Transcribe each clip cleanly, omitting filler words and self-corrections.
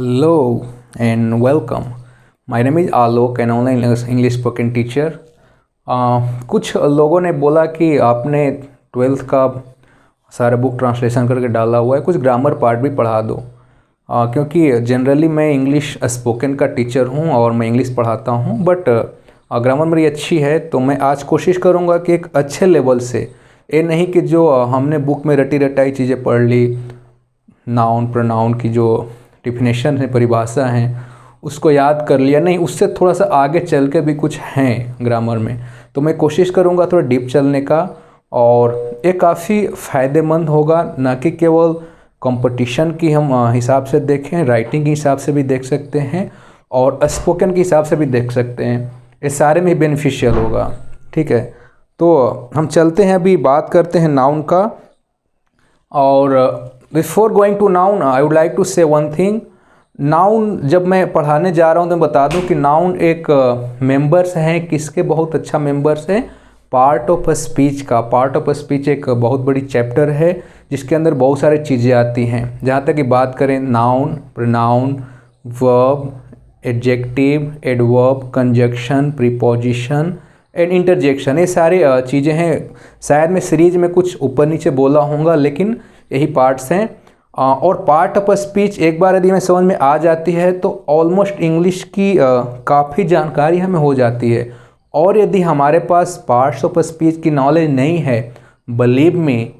Hello and welcome. My name is Alok and online English spoken teacher. कुछ लोगों ने बोला कि आपने 12th का सारा बुक ट्रांसलेशन करके डाला हुआ है, कुछ ग्रामर पार्ट भी पढ़ा दो। क्योंकि जनरली मैं इंग्लिश स्पोकन का टीचर हूँ और मैं इंग्लिश पढ़ाता हूँ, बट ग्रामर मेरी अच्छी है, तो मैं आज कोशिश करूँगा कि एक अच्छे लेवल से, ये नहीं कि जो हमने बुक में रटी रटाई चीज़ें पढ़ ली, नाउन प्रोनाउन की जो डिफिनेशन है, परिभाषा हैं, उसको याद कर लिया, नहीं, उससे थोड़ा सा आगे चल के भी कुछ हैं ग्रामर में। तो मैं कोशिश करूँगा थोड़ा डीप चलने का, और ये काफ़ी फ़ायदेमंद होगा, ना कि केवल कंपटीशन की हम हिसाब से देखें, राइटिंग के हिसाब से भी देख सकते हैं और स्पोकन के हिसाब से भी देख सकते हैं। ये सारे में बेनिफिशियल होगा। ठीक है, तो हम चलते हैं, अभी बात करते हैं नाउन का। और before going to noun I would like to say one thing. Noun जब मैं पढ़ाने जा रहा हूँ तो बता दूँ कि नाउन एक मेंबर्स हैं, किसके बहुत अच्छा मेंबर्स है, पार्ट ऑफ स्पीच का। पार्ट ऑफ स्पीच एक बहुत बड़ी चैप्टर है जिसके अंदर बहुत सारी चीज़ें आती हैं। जहाँ तक कि बात करें noun, pronoun, verb, adjective, adverb, conjunction, preposition and interjection, ये सारी चीज़ें हैं। शायद मैं सीरीज में कुछ ऊपर नीचे बोला होऊंगा, लेकिन यही पार्ट्स हैं। और पार्ट ऑफ स्पीच एक बार यदि हमें समझ में आ जाती है तो ऑलमोस्ट इंग्लिश की काफ़ी जानकारी हमें हो जाती है। और यदि हमारे पास पार्ट्स ऑफ स्पीच की नॉलेज नहीं है, believe me,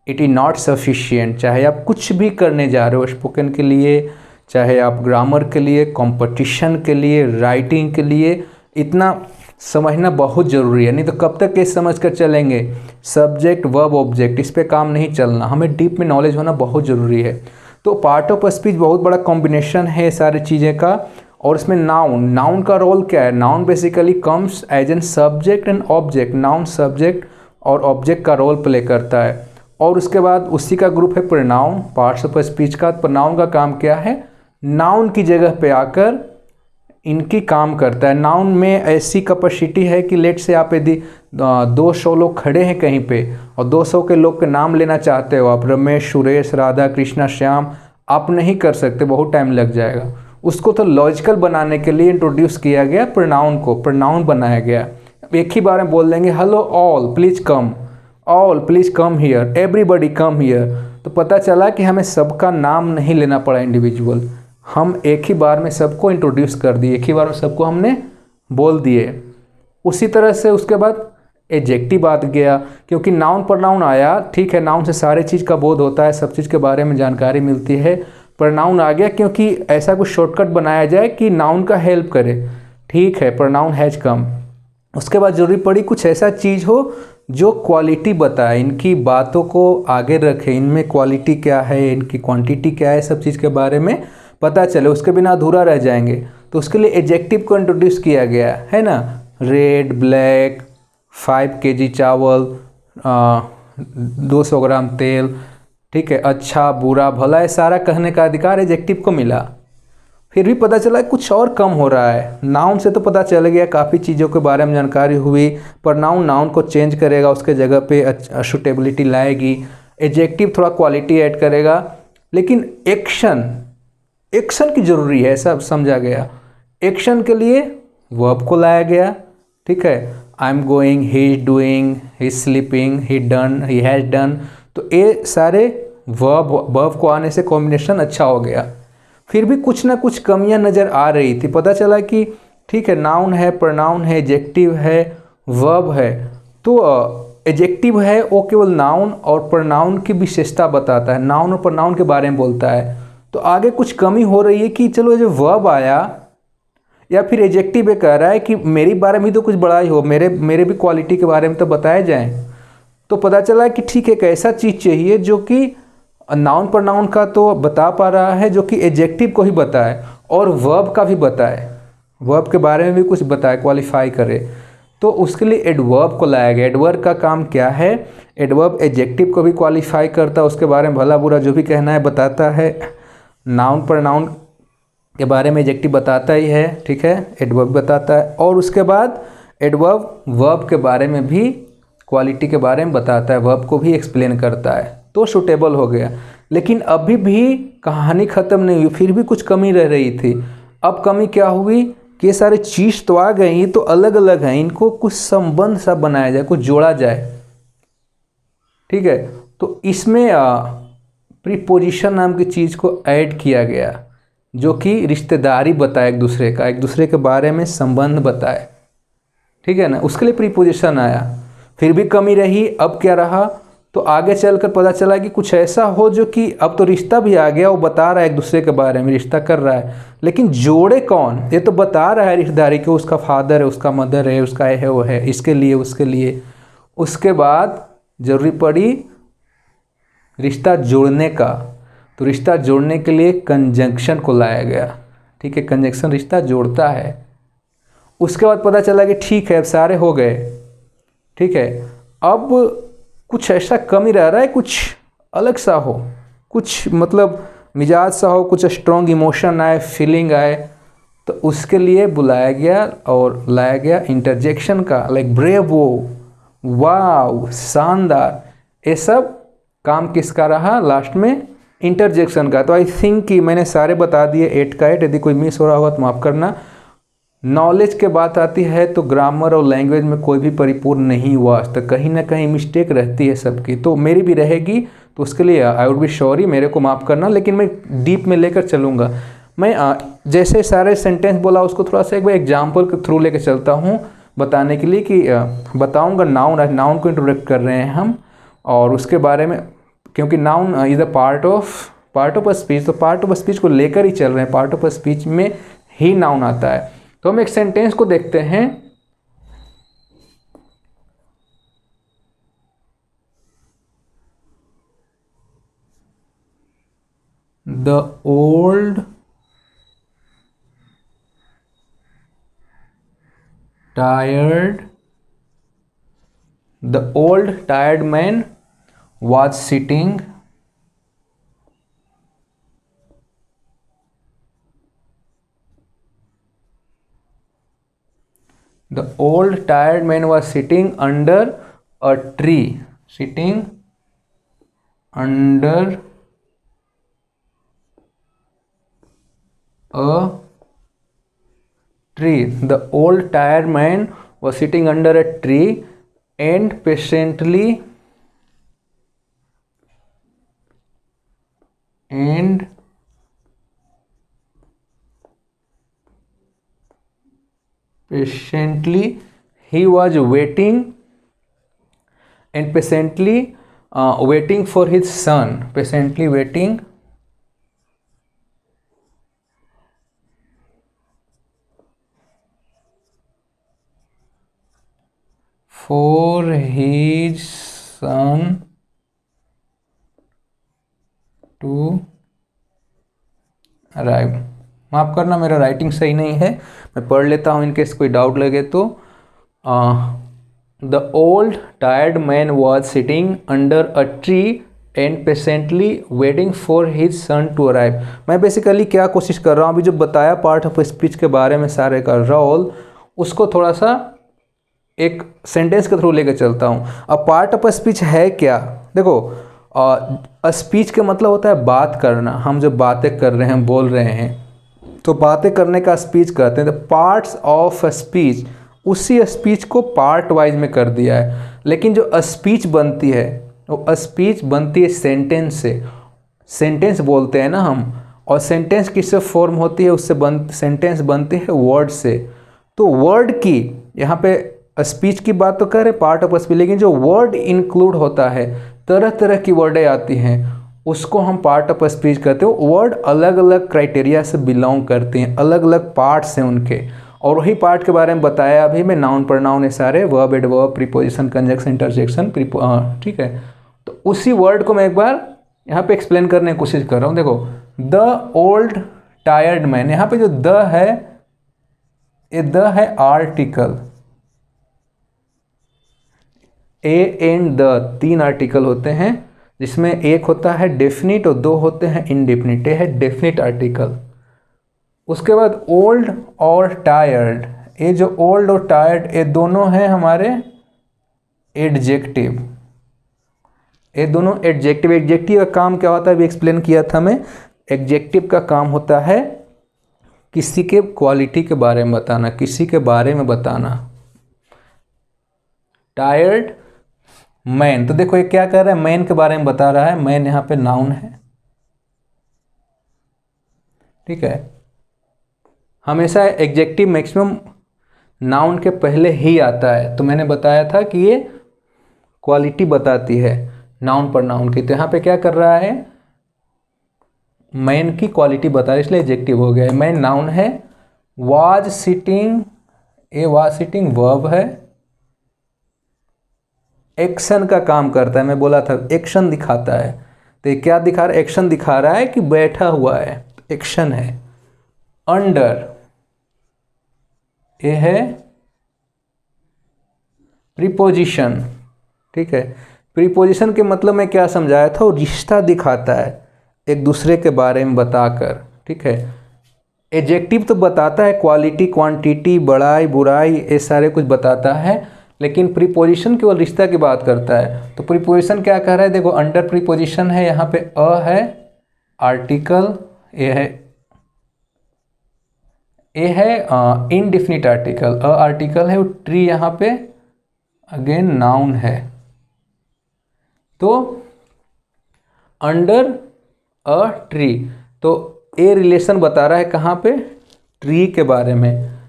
it is not sufficient. चाहे आप कुछ भी करने जा रहे हो स्पोकन के लिए, चाहे आप ग्रामर के लिए, कंपटीशन के लिए, राइटिंग के लिए, इतना समझना बहुत ज़रूरी है। नहीं तो कब तक ये समझ कर चलेंगे, सब्जेक्ट वर्ब ऑब्जेक्ट, इस पे काम नहीं चलना। हमें डीप में नॉलेज होना बहुत ज़रूरी है। तो पार्ट ऑफ स्पीच बहुत बड़ा कॉम्बिनेशन है सारी चीज़ें का। और इसमें नाउन का रोल क्या है? Noun basically comes as an subject and object. Noun subject और ऑब्जेक्ट का रोल प्ले करता है। और उसके बाद उसी का ग्रुप है प्रोनाउन, पार्ट्स ऑफ स्पीच का। प्रोनाउन का काम क्या है? नाउन की जगह पे आकर इनकी काम करता है। नाउन में ऐसी कैपेसिटी है कि लेट से आप यदि 200 लोग खड़े हैं कहीं पे और 200 के लोग के नाम लेना चाहते हो, आप रमेश, सुरेश, राधा, कृष्णा, श्याम, आप नहीं कर सकते, बहुत टाइम लग जाएगा। उसको तो लॉजिकल बनाने के लिए इंट्रोड्यूस किया गया, प्रोनाउन को प्रोनाउन बनाया गया। एक ही बार में बोल देंगे hello all please come, all please come here, everybody come here, तो पता चला कि हमें सबका नाम नहीं लेना पड़ा इंडिविजुअल, हम एक ही बार में सबको इंट्रोड्यूस कर दिए, एक ही बार में सबको हमने बोल दिए। उसी तरह से उसके बाद एडजेक्टिव आ गया, क्योंकि नाउन प्रोनाउन आया, ठीक है, नाउन से सारे चीज़ का बोध होता है, सब चीज़ के बारे में जानकारी मिलती है। प्रोनाउन आ गया क्योंकि ऐसा कुछ शॉर्टकट बनाया जाए कि नाउन का हेल्प करे, ठीक है, प्रोनाउन हैज कम। उसके बाद जरूरी पड़ी कुछ ऐसा चीज़ हो जो क्वालिटी बताए, इनकी बातों को आगे रखे, इनमें क्वालिटी क्या है, इनकी क्वांटिटी क्या है, सब चीज़ के बारे में पता चले, उसके बिना अधूरा रह जाएंगे। तो उसके लिए एडजेक्टिव को इंट्रोड्यूस किया गया है ना। रेड, ब्लैक, 5 kg चावल, 200 ग्राम तेल, ठीक है, अच्छा, बुरा, भला, ये सारा कहने का अधिकार एडजेक्टिव को मिला। फिर भी पता चला कुछ और कम हो रहा है। नाउन से तो पता चल गया, काफ़ी चीज़ों के बारे में जानकारी हुई, पर नाउन को चेंज करेगा, उसके जगह पे सूटेबिलिटी लाएगी। एडजेक्टिव थोड़ा क्वालिटी ऐड करेगा, लेकिन एक्शन की ज़रूरी है, ऐसा समझा गया। एक्शन के लिए वर्ब को लाया गया, ठीक है, I am going, he is doing, he is sleeping, he done, he has done. तो ये सारे वर्ब को आने से कॉम्बिनेशन अच्छा हो गया। फिर भी कुछ ना कुछ कमियां नज़र आ रही थी। पता चला कि ठीक है, नाउन है, प्रोनाउन है, एडजेक्टिव है, वर्ब है। तो एडजेक्टिव है वो केवल नाउन और प्रोनाउन की विशेषता बताता है, नाउन और प्रोनाउन के बारे में बोलता है। तो आगे कुछ कमी हो रही है कि चलो जो वर्ब आया, या फिर एडजेक्टिव ये कह रहा है कि मेरी बारे में तो कुछ बड़ा ही हो, मेरे भी क्वालिटी के बारे में तो बताया जाए। तो पता चला कि ठीक है, एक ऐसा चीज़ चाहिए जो कि नाउन प्रोनाउन का तो बता पा रहा है, जो कि एडजेक्टिव को ही बताए और वर्ब का भी बताए, वर्ब के बारे में भी कुछ बताए, क्वालिफाई करे। तो उसके लिए एडवर्ब को लाया गया। एडवर्ब का काम क्या है? एडवर्ब एडजेक्टिव को भी क्वालिफाई करता है, उसके बारे में भला बुरा जो भी कहना है बताता है। नाउन प्रोनाउन के बारे में एडजेक्टिव बताता ही है, ठीक है, एडवर्ब बताता है। और उसके बाद एडवर्ब वर्ब के बारे में भी, क्वालिटी के बारे में बताता है, वर्ब को भी एक्सप्लेन करता है। तो सूटेबल हो गया। लेकिन अभी भी कहानी ख़त्म नहीं हुई, फिर भी कुछ कमी रह रही थी। अब कमी क्या हुई कि ये सारे चीज़ तो आ गए, ये तो अलग अलग हैं, इनको कुछ संबंध सा बनाया जाए, कुछ जोड़ा जाए। ठीक है, तो इसमें प्रीपोजिशन नाम की चीज़ को ऐड किया गया, जो कि रिश्तेदारी बताए एक दूसरे का, एक दूसरे के बारे में संबंध बताए। ठीक है ना, उसके लिए प्रीपोजिशन आया। फिर भी कमी रही, अब क्या रहा, तो आगे चलकर पता चला कि कुछ ऐसा हो जो कि अब तो रिश्ता भी आ गया, वो बता रहा है एक दूसरे के बारे में, रिश्ता कर रहा है, लेकिन जोड़े कौन, ये तो बता रहा है रिश्तेदारी को, उसका फादर है, उसका मदर है, उसका है, वो है, इसके लिए उसके लिए। उसके बाद जरूरी पड़ी रिश्ता जोड़ने का, तो रिश्ता जोड़ने के लिए कंजंक्शन को लाया गया। ठीक है, कंजंक्शन रिश्ता जोड़ता है। उसके बाद पता चला कि ठीक है अब सारे हो गए। ठीक है, अब कुछ ऐसा कमी रह रहा है, कुछ अलग सा हो, कुछ मतलब मिजाज सा हो, कुछ स्ट्रॉन्ग इमोशन आए, फीलिंग आए, तो उसके लिए बुलाया गया और लाया गया इंटरजेक्शन का, लाइक ब्रेवो, वाव, शानदार। ये सब काम किसका रहा लास्ट में, इंटरजेक्शन का। तो आई थिंक कि मैंने सारे बता दिए 8 का 8, यदि कोई मिस हो रहा होगा तो माफ़ करना। नॉलेज के बात आती है तो ग्रामर और लैंग्वेज में कोई भी परिपूर्ण नहीं हुआ आज तक, कहीं ना कहीं मिस्टेक रहती है सबकी, तो मेरी भी रहेगी, तो उसके लिए आई वुड बी सॉरी, मेरे को माफ़ करना, लेकिन मैं डीप में लेकर चलूँगा। मैं जैसे सारे सेंटेंस बोला उसको थोड़ा सा एक बार एग्जाम्पल के थ्रू लेकर चलता हूँ बताने के लिए, कि बताऊँगा नाउन को इंट्रोडक्ट कर रहे हैं हम, और उसके बारे में, क्योंकि noun is a part of a speech, तो पार्ट ऑफ अ स्पीच को लेकर ही चल रहे हैं, पार्ट ऑफ अ स्पीच में ही नाउन आता है। तो हम एक सेंटेंस को देखते हैं। The old tired man was sitting the old tired man was sitting under a tree, sitting under a tree. The old tired man was sitting under a tree and patiently he was waiting and patiently waiting for his son, patiently waiting for his son to arrive। माफ़ करना, मेरा writing सही नहीं है, मैं पढ़ लेता हूँ इनकेस कोई डाउट लगे तो। The old tired man was sitting under a tree and patiently waiting for his son to arrive. मैं बेसिकली क्या कोशिश कर रहा हूँ, अभी जो बताया पार्ट ऑफ स्पीच के बारे में सारे का रोल, उसको थोड़ा सा एक सेंटेंस के थ्रू लेकर चलता हूँ। अब पार्ट ऑफ स्पीच है क्या, देखो स्पीच का मतलब होता है बात करना, हम जब बातें कर रहे हैं, बोल रहे हैं, तो बातें करने का स्पीच कहते हैं। तो पार्ट्स ऑफ स्पीच, उसी स्पीच को पार्ट वाइज में कर दिया है, लेकिन जो स्पीच बनती है वो स्पीच बनती है सेंटेंस से। सेंटेंस बोलते हैं ना हम, और सेंटेंस किससे फॉर्म होती है, उससे सेंटेंस बनती है वर्ड से। तो वर्ड की यहाँ पे स्पीच की बात तो कर रहे पार्ट ऑफ स्पीच, लेकिन जो वर्ड इंक्लूड होता है, तरह तरह की वर्डें आती हैं, उसको हम पार्ट ऑफ स्पीच कहते हो। वर्ड अलग अलग क्राइटेरिया से बिलोंग करते हैं, अलग अलग पार्ट्स हैं उनके, और वही पार्ट के बारे में बताया अभी मैं, नाउन प्रोनाउन है सारे, verb adverb preposition conjunction interjection ठीक है। तो उसी वर्ड को मैं एक बार यहाँ पे एक्सप्लेन करने की कोशिश कर रहा हूँ। देखो, द ओल्ड टायर्ड मैन, यहाँ पे जो द है, ये द है article, A and the 3 article होते हैं, जिसमें एक होता है डेफिनिट और 2 होते हैं इनडेफिनिट। ये है डेफिनिट आर्टिकल। उसके बाद ओल्ड और टायर्ड, ये जो ओल्ड और टायर्ड, ये दोनों हैं हमारे एडजेक्टिव। ये दोनों एडजेक्टिव। एडजेक्टिव का काम क्या होता है अभी एक्सप्लेन किया था मैं। एडजेक्टिव का काम होता है किसी के क्वालिटी के बारे में बताना, किसी के बारे में बताना। टायर्ड मैन, तो देखो ये क्या कर रहा है, मैन के बारे में बता रहा है। मैन यहाँ पे नाउन है, ठीक है। हमेशा एडजेक्टिव मैक्सिमम नाउन के पहले ही आता है, तो मैंने बताया था कि ये क्वालिटी बताती है नाउन पर नाउन की। तो यहाँ पे क्या कर रहा है, मैन की क्वालिटी बता रहा है, इसलिए एडजेक्टिव हो गया है। मैन नाउन है। Was sitting, A was sitting verb है। एक्शन का काम करता है, मैं बोला था एक्शन दिखाता है। तो ये क्या दिखा रहा है, एक्शन दिखा रहा है कि बैठा हुआ है, एक्शन है। अंडर, ये है प्रीपोजिशन, ठीक है। प्रीपोजिशन के मतलब मैं क्या समझाया था, वो रिश्ता दिखाता है एक दूसरे के बारे में बताकर, ठीक है। एडजेक्टिव तो बताता है क्वालिटी, क्वांटिटी, बड़ाई, बुराई, ये सारे कुछ बताता है, लेकिन प्रीपोजिशन केवल रिश्ता की बात करता है। तो प्रीपोजिशन क्या कह रहा है, देखो अंडर प्रीपोजिशन है, यहाँ पे अ है आर्टिकल, ये है इनडिफिनिट आर्टिकल, अ आर्टिकल है, वो ट्री यहाँ पे अगेन नाउन है। तो अंडर अ ट्री, तो ए रिलेशन बता रहा है कहाँ पे, ट्री के बारे में।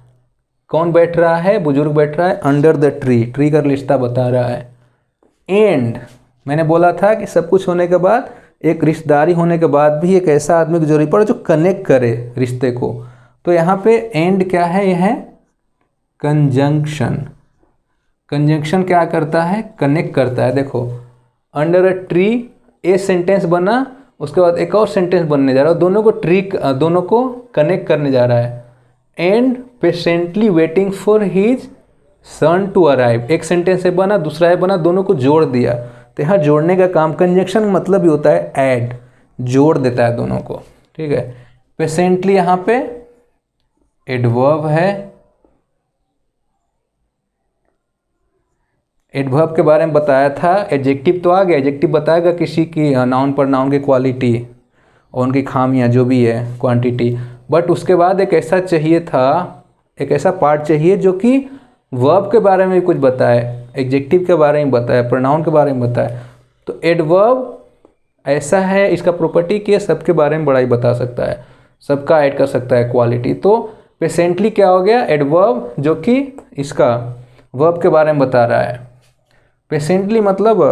कौन बैठ रहा है, बुजुर्ग बैठ रहा है अंडर द ट्री, ट्री का रिश्ता बता रहा है। एंड, मैंने बोला था कि सब कुछ होने के बाद, एक रिश्तेदारी होने के बाद भी एक ऐसा आदमी की जरूरत पड़े जो कनेक्ट करे रिश्ते को। तो यहाँ पे एंड क्या है, यह है कंजंक्शन। कंजंक्शन क्या करता है, कनेक्ट करता है। देखो under a tree, a sentence बना, उसके बाद एक और सेंटेंस बनने जा रहा है, दोनों को कनेक्ट करने जा रहा है। And patiently waiting for his son to arrive, एक सेंटेंस से बना, दूसरा है बना, दोनों को जोड़ दिया। तो यहाँ जोड़ने का काम, कंजंक्शन मतलब ही होता है ऐड, जोड़ देता है दोनों को, ठीक है। पेशेंटली यहाँ पे एडवर्ब है। एडवर्ब के बारे में बताया था। एडजेक्टिव तो आ गया, एडजेक्टिव बताएगा किसी की नाउन पर नाउन की क्वालिटी और उनकी खामियां जो भी है, क्वांटिटी। बट उसके बाद एक ऐसा चाहिए था, एक ऐसा पार्ट चाहिए जो कि वर्ब के बारे में भी कुछ बताए, एडजेक्टिव के बारे में बताए, प्रोनाउन के बारे में बताए। तो एडवर्ब ऐसा है, इसका प्रॉपर्टी कि सबके बारे में बड़ा ही बता सकता है, सबका ऐड कर सकता है क्वालिटी। तो पेशेंटली क्या हो गया, एडवर्ब जो कि इसका वर्ब के बारे में बता रहा है। पेशेंटली मतलब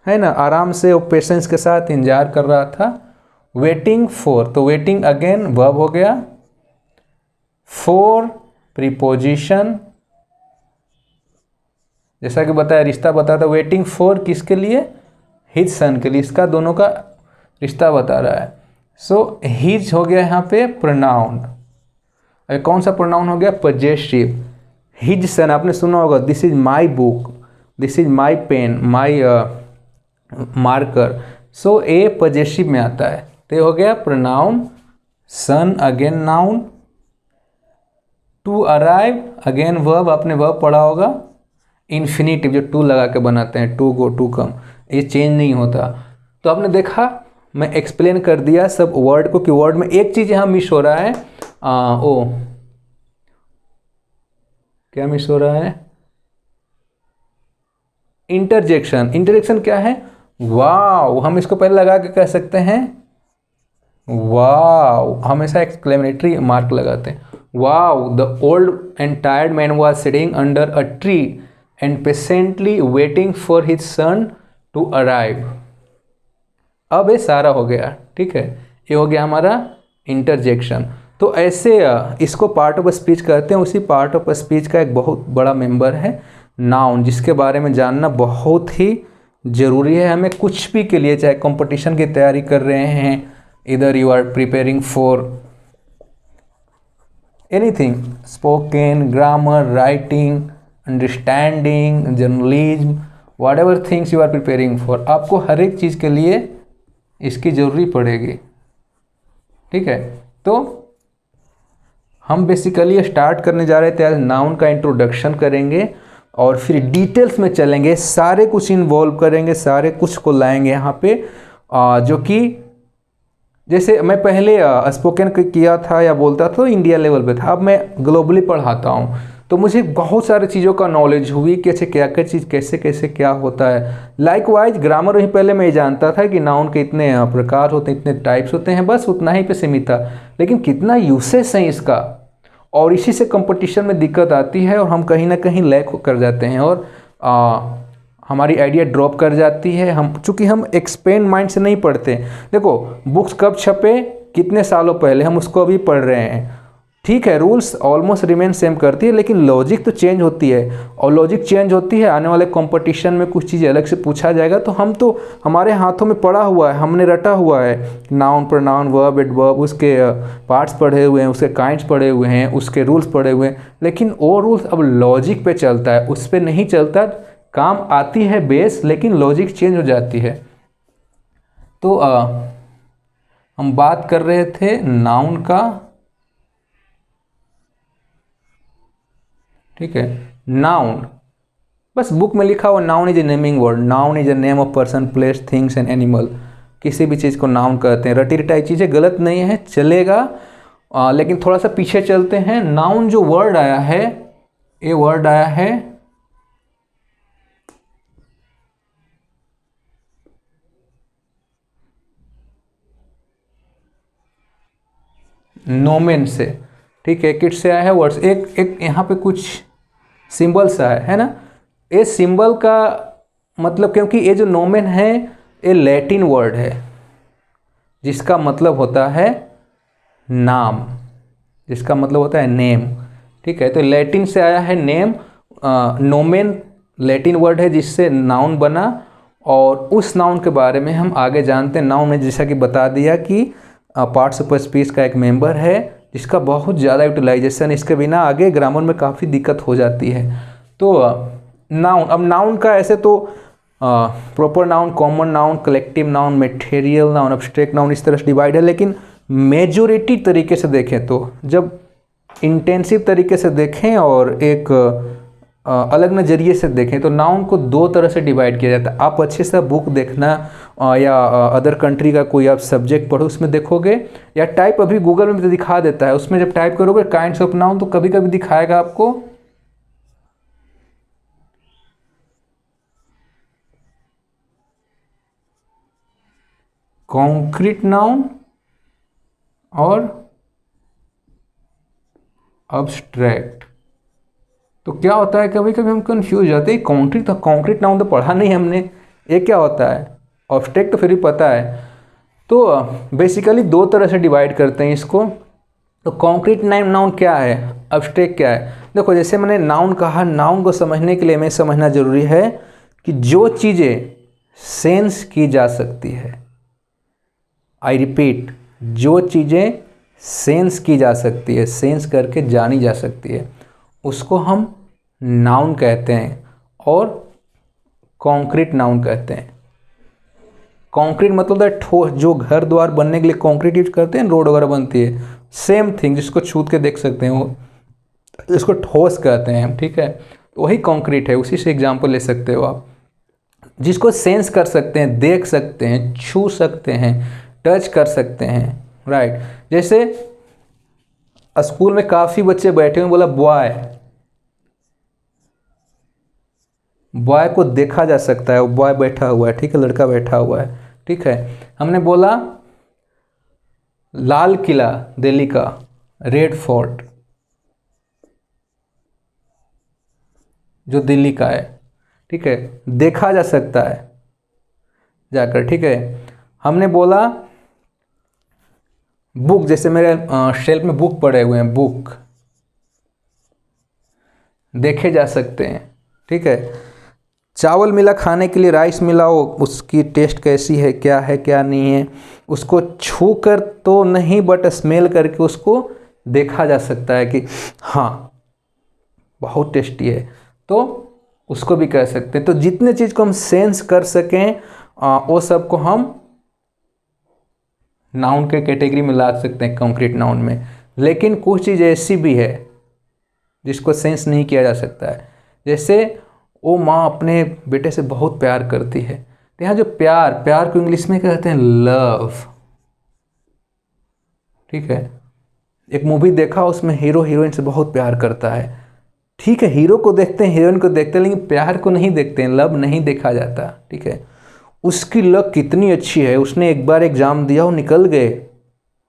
है ना, आराम से वो पेशेंस के साथ इंतजार कर रहा था। वेटिंग फॉर, तो वेटिंग अगेन वर्ब हो गया। फॉर प्रीपोजिशन, जैसा कि बताया रिश्ता बताया था। वेटिंग फॉर किसके लिए, हिज सन के लिए, इसका दोनों का रिश्ता बता रहा है। सो हिज हो गया यहाँ पे प्रोनाउन, कौन सा प्रोनाउन हो गया, पजेसिव। हिज सन आपने सुना होगा, this is my book, this is my pen, my marker. So a possessive में आता है, तो ये हो गया pronoun. Son again noun. To arrive again verb, आपने वर्ब पढ़ा होगा। इन्फिनिटिव जो टू लगा के बनाते हैं, टू गो टू कम, ये चेंज नहीं होता। तो आपने देखा, मैं एक्सप्लेन कर दिया सब वर्ड को कि वर्ड में एक चीज़ यहाँ मिस हो रहा है। क्या मिस हो रहा है, इंटरजेक्शन। इंटरजेक्शन क्या है, वाव, हम इसको पहले लगा के कह सकते हैं वाव, हमेशा एक्सक्लेमेटरी मार्क लगाते हैं। Wow, the old and tired man was sitting under a tree and patiently waiting for his son to arrive. अब ये सारा हो गया, ठीक है, ये हो गया हमारा इंटरजेक्शन। तो ऐसे इसको पार्ट ऑफ स्पीच कहते हैं। उसी पार्ट ऑफ स्पीच का एक बहुत बड़ा मेंबर है नाउन, जिसके बारे में जानना बहुत ही ज़रूरी है हमें कुछ भी के लिए, चाहे कंपटीशन की तैयारी कर रहे हैं, इधर you are preparing for anything, spoken, grammar, writing, understanding, journalism, whatever things you are preparing for, आपको हर एक चीज़ के लिए इसकी ज़रूरी पड़ेगी, ठीक है। तो हम बेसिकली स्टार्ट करने जा रहे थे, आज नाउन का इंट्रोडक्शन करेंगे और फिर डिटेल्स में चलेंगे, सारे कुछ इन्वॉल्व करेंगे, सारे कुछ को लाएंगे यहाँ पे, जो कि जैसे मैं पहले स्पोकन किया था या बोलता था तो इंडिया लेवल पे था, अब मैं ग्लोबली पढ़ाता हूँ, तो मुझे बहुत सारी चीज़ों का नॉलेज हुई कि अच्छा क्या क्या चीज़ कैसे कैसे क्या होता है। लाइकवाइज ग्रामर ही पहले मैं जानता था कि नाउन के इतने प्रकार होते हैं, इतने टाइप्स होते हैं, बस उतना ही पे सीमित था, लेकिन कितना यूसेस है इसका, और इसी से कंपटीशन में दिक्कत आती है और हम कहीं ना कहीं लैक कर जाते हैं और हमारी आइडिया ड्रॉप कर जाती है। हम चूँकि हम एक्सपेंड माइंड से नहीं पढ़ते, देखो बुक्स कब छपे, कितने सालों पहले, हम उसको अभी पढ़ रहे हैं, ठीक है, रूल्स ऑलमोस्ट रिमेन सेम करती है, लेकिन लॉजिक तो चेंज होती है, और लॉजिक चेंज होती है, आने वाले कंपटीशन में कुछ चीज़ अलग से पूछा जाएगा, तो हम तो हमारे हाथों में पड़ा हुआ है, हमने रटा हुआ है, नाउन प्रोनाउन वर्ब एडवर्ब, उसके पार्ट्स पढ़े हुए हैं, उसके काइंड्स पढ़े हुए हैं, उसके रूल्स पढ़े हुए हैं, लेकिन वो रूल्स अब लॉजिक पे चलता है, उस पर नहीं चलता। काम आती है बेस, लेकिन लॉजिक चेंज हो जाती है। तो हम बात कर रहे थे नाउन का, ठीक है। नाउन बस बुक में लिखा हुआ, noun is a naming word, noun is a name of person place things and animal, किसी भी चीज़ को नाउन कहते हैं। रटी रटाई चीज़ें गलत नहीं है, चलेगा, लेकिन थोड़ा सा पीछे चलते हैं। नाउन जो वर्ड आया है, ये वर्ड आया है नोमेन से, ठीक है, किट से आया है वर्ड्स। एक यहाँ पे कुछ सिंबल सा है ना, ये सिंबल का मतलब, क्योंकि ये जो नोमेन है ये लैटिन वर्ड है जिसका मतलब होता है नाम, जिसका मतलब होता है नेम, ठीक है। तो लैटिन से आया है नेम, नोमेन लैटिन वर्ड है जिससे नाउन बना, और उस नाउन के बारे में हम आगे जानते हैं। नाउन में जैसा कि बता दिया कि पार्ट्स ऑफ स्पीच का एक मेंबर है जिसका बहुत ज़्यादा यूटिलाइजेशन, इसके बिना आगे ग्रामर में काफ़ी दिक्कत हो जाती है। तो नाउन, अब नाउन का ऐसे तो proper noun, common noun, collective noun, material noun, abstract noun, इस तरह से डिवाइड है, लेकिन मेजोरिटी तरीके से देखें तो, जब इंटेंसिव तरीके से देखें और एक अलग नज़रिए से देखें, तो नाउन को दो तरह से डिवाइड किया जाता है। आप अच्छे से बुक देखना, या अदर कंट्री का कोई आप सब्जेक्ट पढ़ो, उसमें देखोगे, या टाइप अभी गूगल में भी दिखा देता है, उसमें जब टाइप करोगे काइंड्स ऑफ नाउन, तो कभी कभी दिखाएगा आपको कॉन्क्रीट नाउन और अब्स्ट्रैक्ट। तो क्या होता है, कभी कभी हम कंफ्यूज हो जाते हैं, कॉन्क्रीट नाउन तो पढ़ा नहीं हमने, ये क्या होता है, अब्स्ट्रैक्ट तो फिर भी पता है। तो बेसिकली दो तरह से डिवाइड करते हैं इसको। तो कॉन्क्रीट नाउन क्या है, अब्स्ट्रैक्ट क्या है। देखो जैसे मैंने नाउन कहा, नाउन को समझने के लिए हमें समझना जरूरी है कि जो चीज़ें सेंस की जा सकती है, आई रिपीट, जो चीज़ें सेंस की जा सकती है, सेंस करके जानी जा सकती है, उसको हम नाउन कहते हैं, और कॉन्क्रीट नाउन कहते हैं। कॉन्क्रीट मतलब है ठोस, जो घर द्वार बनने के लिए कॉन्क्रीट यूज करते हैं, रोड वगैरह बनती है, सेम थिंग, जिसको छूत के देख सकते हैं, वो इसको ठोस कहते हैं हम, ठीक है। तो वही कॉन्क्रीट है, उसी से एग्जांपल ले सकते हो आप, जिसको सेंस कर सकते हैं, देख सकते हैं, छू सकते हैं, टच कर सकते हैं, राइट। जैसे स्कूल में काफ़ी बच्चे बैठे हुए, बोला बॉय, बॉय को देखा जा सकता है, वो बॉय बैठा हुआ है, ठीक है, लड़का बैठा हुआ है, ठीक है। हमने बोला लाल किला दिल्ली का, रेड फोर्ट जो दिल्ली का है, ठीक है, देखा जा सकता है जाकर, ठीक है। हमने बोला बुक, जैसे मेरे शेल्फ में बुक पड़े हुए हैं, बुक देखे जा सकते हैं, ठीक है। चावल मिला खाने के लिए, राइस मिला, हो उसकी टेस्ट कैसी है, क्या नहीं है, उसको छू कर तो नहीं, बट स्मेल करके उसको देखा जा सकता है कि हाँ बहुत टेस्टी है, तो उसको भी कह सकते हैं। तो जितने चीज़ को हम सेंस कर सकें, वो सब को हम नाउन के कैटेगरी में ला सकते हैं, कॉन्क्रीट नाउन में। लेकिन कुछ चीज़ ऐसी भी है जिसको सेंस नहीं किया जा सकता है, जैसे वो माँ अपने बेटे से बहुत प्यार करती है। तो यहाँ जो प्यार, प्यार को इंग्लिश में कहते हैं लव। ठीक है, एक मूवी देखा, उसमें हीरो हीरोइन से बहुत प्यार करता है। ठीक है, हीरो को देखते हैं, हीरोइन को देखते हैं, लेकिन प्यार को नहीं देखते हैं, लव नहीं देखा जाता। ठीक है, उसकी लक कितनी अच्छी है, उसने एक बार एग्ज़ाम दिया, वो निकल गए,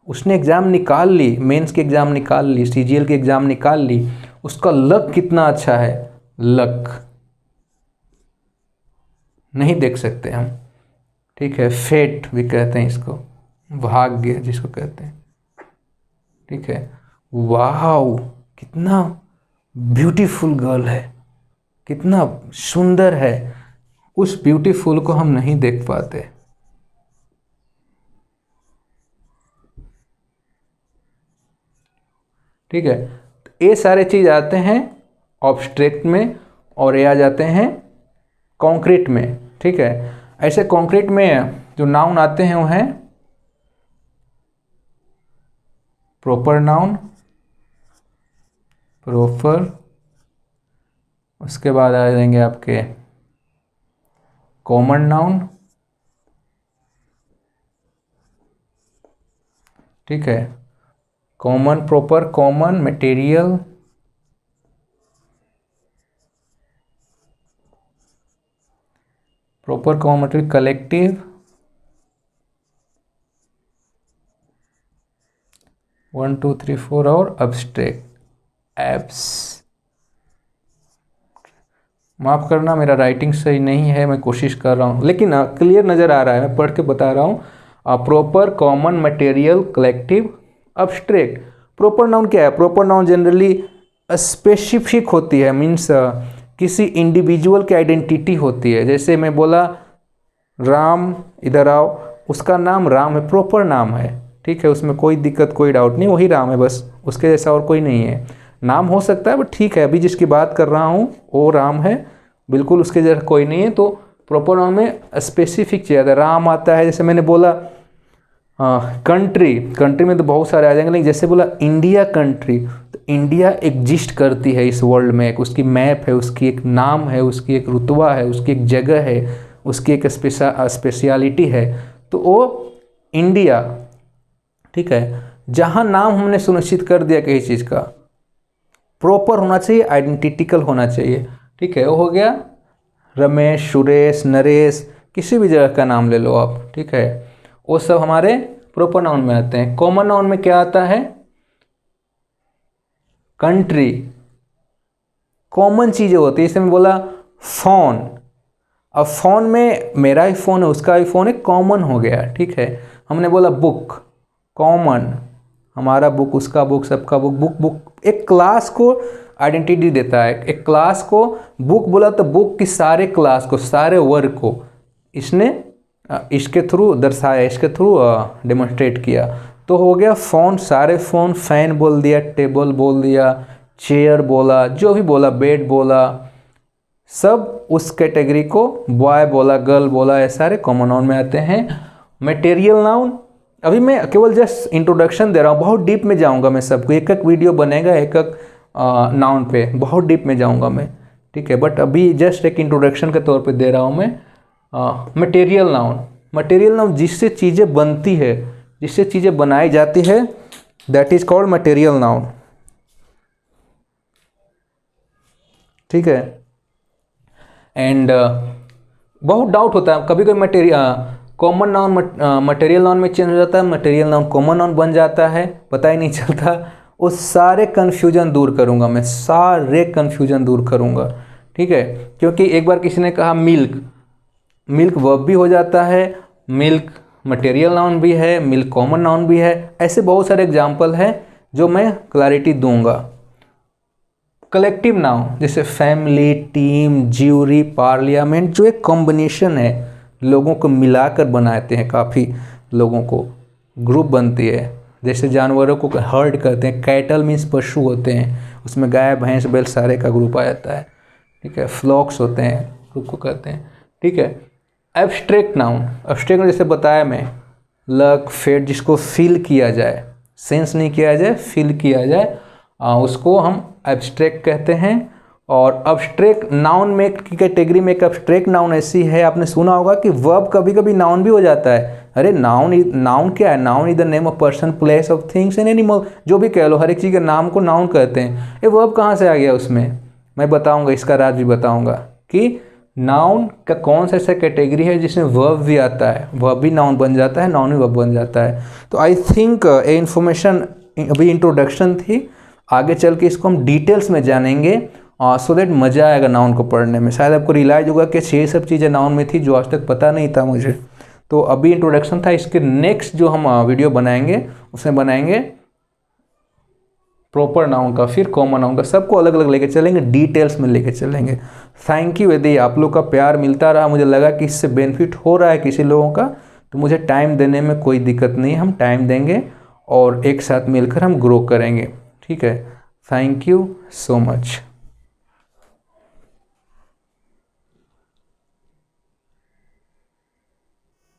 उसने एग्ज़ाम निकाल ली, मेंस की एग्ज़ाम निकाल ली, सीजीएल की एग्ज़ाम निकाल ली, उसका लक कितना अच्छा है। लक नहीं देख सकते हम। ठीक है, फेट भी कहते हैं इसको, भाग्य जिसको कहते हैं। ठीक है, वाह कितना ब्यूटीफुल गर्ल है, कितना सुंदर है, उस ब्यूटीफुल को हम नहीं देख पाते। ठीक है, ये सारे चीज़ आते हैं ऑब्स्ट्रैक्ट में और ये आ जाते हैं कॉन्क्रीट में। ठीक है, ऐसे कॉन्क्रीट में जो नाउन आते हैं वो हैं प्रॉपर नाउन, प्रॉपर, उसके बाद आ जाएंगे आपके कॉमन नाउन। ठीक है, common proper, common material, proper common material, collective, 1 2 3 4 और अब्स्ट्रैक्ट, एब्स। माफ़ करना, मेरा राइटिंग सही नहीं है, मैं कोशिश कर रहा हूँ, लेकिन क्लियर नज़र आ रहा है, मैं पढ़ के बता रहा हूँ। Proper, common, material, collective, abstract. Proper noun क्या है? प्रॉपर नाउन जनरली स्पेसिफिक होती है, मीन्स किसी इंडिविजुअल की आइडेंटिटी होती है। जैसे मैं बोला राम, इधर आओ, उसका नाम राम है, प्रॉपर नाम है। ठीक है, उसमें कोई दिक्कत, कोई डाउट नहीं, वही राम है, बस उसके जैसा और कोई नहीं है। नाम हो सकता है बट ठीक है, अभी जिसकी बात कर रहा हूँ वो राम है, बिल्कुल उसके जैसा कोई नहीं है। तो प्रॉपर नाउन में स्पेसिफिक चीज़ आता है, राम आता है। जैसे मैंने बोला कंट्री, कंट्री में तो बहुत सारे आ जाएंगे, लेकिन जैसे बोला इंडिया कंट्री, तो इंडिया एग्जिस्ट करती है इस वर्ल्ड में, एक उसकी मैप है, उसकी एक नाम है, उसकी एक रुतबा है, उसकी एक जगह है, उसकी एक स्पेशलिटी है, तो वो इंडिया। ठीक है, जहाँ नाम हमने सुनिश्चित कर दिया किसी चीज़ का, प्रॉपर होना चाहिए, आइडेंटिटिकल होना चाहिए। ठीक है, वो हो गया रमेश, सुरेश, नरेश, किसी भी जगह का नाम ले लो आप। ठीक है, वो सब हमारे प्रॉपर नाउन में आते हैं। कॉमन नाउन में क्या आता है? कंट्री, कॉमन चीज़ें होती है। जैसे मैं बोला फ़ोन, अब फ़ोन में मेरा ही फ़ोन है, उसका भी फ़ोन है, कॉमन हो गया। ठीक है, हमने बोला बुक, कॉमन, हमारा बुक, उसका बुक, सबका बुक, बुक बुक एक क्लास को आइडेंटिटी देता है। एक क्लास को बुक बोला तो बुक की सारे क्लास को, सारे वर्ग को इसने इसके थ्रू दर्शाया, इसके थ्रू डेमोन्स्ट्रेट किया। तो हो गया फ़ोन, सारे फ़ोन, फ़ैन बोल दिया, टेबल बोल दिया, चेयर बोला, जो भी बोला, बेड बोला, सब उस कैटेगरी को, बॉय बोला, गर्ल बोला, ये सारे कॉमन नाउन में आते हैं। मटेरियल नाउन, अभी मैं केवल जस्ट इंट्रोडक्शन दे रहा हूँ, बहुत डीप में जाऊँगा मैं, सबको एक एक वीडियो बनेगा, एक एक नाउन पे बहुत डीप में जाऊँगा मैं। ठीक है, बट अभी जस्ट एक इंट्रोडक्शन के तौर पे दे रहा हूँ मैं। मटेरियल नाउन, मटेरियल नाउन जिससे चीज़ें बनती है, जिससे चीज़ें बनाई जाती है, that is called material noun. ठीक है, एंड बहुत डाउट होता है कभी कभी, material common noun material noun में चेंज हो जाता है, मटेरियल नाउन कॉमन नाउन बन जाता है, पता ही नहीं चलता। उस सारे कन्फ्यूजन दूर करूँगा मैं, सारे कन्फ्यूजन दूर करूँगा। ठीक है, क्योंकि एक बार किसी ने कहा मिल्क, मिल्क वर्ब भी हो जाता है, मिल्क मटेरियल नाउन भी है, मिल्क कॉमन नाउन भी है। ऐसे बहुत सारे एग्जाम्पल हैं जो मैं क्लैरिटी दूंगा। कलेक्टिव नाउन जैसे फैमिली, टीम, ज्यूरी, पार्लियामेंट, जो एक कॉम्बिनेशन है, लोगों को मिलाकर बनाते हैं, काफ़ी लोगों को ग्रुप बनती है। जैसे जानवरों को हर्ड कहते हैं, कैटल मीन्स पशु होते हैं, उसमें गाय, भैंस, बैल सारे का ग्रुप आ जाता है। ठीक है, फ्लॉक्स होते हैं, ग्रुप को कहते हैं। ठीक है, एब्स्ट्रैक्ट नाउन, एब्स्ट्रैक्ट जैसे बताया मैं, लक, फेट, जिसको फील किया जाए, सेंस नहीं किया जाए, फील किया जाए, उसको हम एब्स्ट्रैक्ट कहते हैं। और अब्स्ट्रैक्ट नाउन में की कैटेगरी में एक अब्स्ट्रैक्ट नाउन ऐसी है, आपने सुना होगा कि वर्ब कभी कभी नाउन भी हो जाता है। अरे नाउन क्या है? Noun is the name of person, place of things and animal, जो भी कह लो, हर एक चीज़ के नाम को नाउन कहते हैं। ये वर्ब कहाँ से आ गया उसमें, मैं बताऊंगा, इसका राज भी बताऊंगा कि नाउन का कौन सा ऐसा कैटेगरी है जिसमें वर्ब भी आता है, वर्ब भी नाउन बन जाता है, नाउन भी वर्ब बन जाता है। तो आई थिंक ये इन्फॉर्मेशन अभी इंट्रोडक्शन थी, आगे चल के इसको हम डिटेल्स में जानेंगे सो दैट मज़ा आएगा नाउन को पढ़ने में। शायद आपको रियलाइज होगा कि ये सब चीज़ें नाउन में थी जो आज तक पता नहीं था मुझे। तो अभी इंट्रोडक्शन था, इसके नेक्स्ट जो हम वीडियो बनाएंगे उसमें बनाएंगे प्रॉपर नाउन का, फिर कॉमन नाउन का, सबको अलग अलग लेके चलेंगे, डिटेल्स में लेके चलेंगे। Thank you. यदि आप लोग का प्यार मिलता रहा, मुझे लगा कि इससे बेनिफिट हो रहा है किसी लोगों का, तो मुझे टाइम देने में कोई दिक्कत नहीं है, हम टाइम देंगे और एक साथ मिलकर हम ग्रो करेंगे। ठीक है, थैंक यू सो मच।